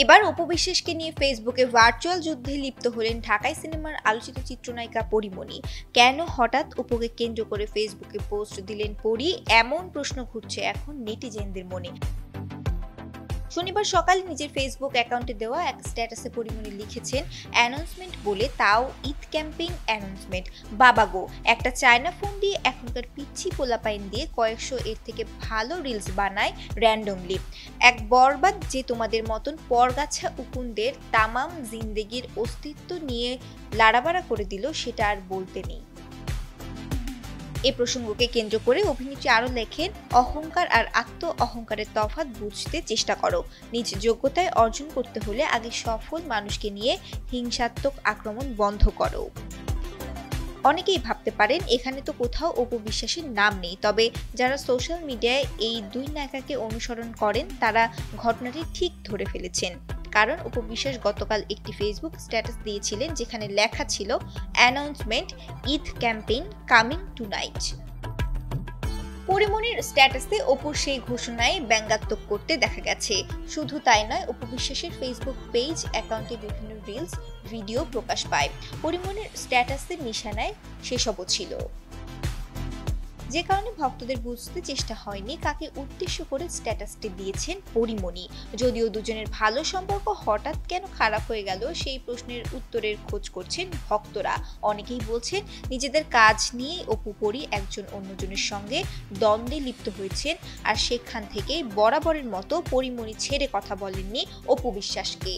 এবার অপু বিশ্বাসকে নিয়ে ফেসবুকে ভার্চুয়াল যুদ্ধে লিপ্ত হলেন ঢাকাই সিনেমার আলোচিত চিত্রনায়িকা পরীমণি। কেন হঠাৎ অপুকে কেন্দ্র করে ফেসবুকে পোস্ট দিলেন পরী, এমন প্রশ্ন ঘুরছে এখন নেটিজেনদের মনে। শনিবার সকালে নিজের ফেসবুক অ্যাকাউন্টে দেওয়া এক স্ট্যাটাসে পরীমণি লিখেছেন, অ্যানাউন্সমেন্ট বলে তাও ঈদ ক্যাম্পেইন অ্যানাউন্সমেন্ট। বাবা গো, একটা চায়না ফোন দিয়ে এখনকার পিচ্ছি পোলাপাইন দিয়ে কয়েকশো এর থেকে ভালো রিলস বানায় র্যান্ডমলি। এক বরবাদ যে তোমাদের মতন পরগাছা উকুনদের তামাম জিন্দেগির অস্তিত্ব নিয়ে লাড়াবাড়া করে দিল, সেটা আর বলতে নেই। এ প্রসঙ্গকে কেন্দ্র করে অভিনেত্রী আরও লেখেন, অহংকার আর আত্ম অহংকারের তফাৎ বুঝতে চেষ্টা করো। নিজ যোগ্যতায় অর্জন করতে হলে আগে সফল মানুষকে নিয়ে হিংসাত্মক আক্রমণ বন্ধ করো। অনেকেই ভাবতে পারেন এখানে তো কোথাও অপু বিশ্বাসের নাম নেই, তবে যারা সোশ্যাল মিডিয়ায় এই দুই নায়িকাকে অনুসরণ করেন তারা ঘটনাটি ঠিক ধরে ফেলেছেন। কারণ অপু বিশ্বাস গতকাল একটি ফেসবুক স্ট্যাটাস দিয়েছিলেন যেখানে লেখা ছিল, announcement Eid campaign coming tonight. পরীমণির স্ট্যাটাসে অপুর সেই ঘোষণায় ব্যঙ্গাত্মক করতে দেখা গেছে। শুধু তাই নয়, অপু বিশ্বাসের ফেসবুক পেজ অ্যাকাউন্টে বিভিন্ন রিলস ভিডিও প্রকাশ পায়। পরীমণির স্ট্যাটাসের নিশানায় সেসবও ছিল, যে কারণে ভক্তদের বুঝতে চেষ্টা হয়নি কাকে উদ্দেশ্য করে স্ট্যাটাসটি দিয়েছেন পরীমণি। যদিও দুজনের ভালো সম্পর্ক হঠাৎ কেন খারাপ হয়ে গেল সেই প্রশ্নের উত্তরের খোঁজ করছেন ভক্তরা। অনেকেই বলছেন নিজেদের কাজ নিয়ে অপু পরী একজন অন্যজনের সঙ্গে দ্বন্দ্বে লিপ্ত হয়েছেন, আর সেখান থেকে বরাবরের মতো পরীমণি ছেড়ে কথা বলেননি অপু বিশ্বাসকে।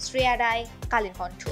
শ্রেয়া রায়, কালের কণ্ঠ।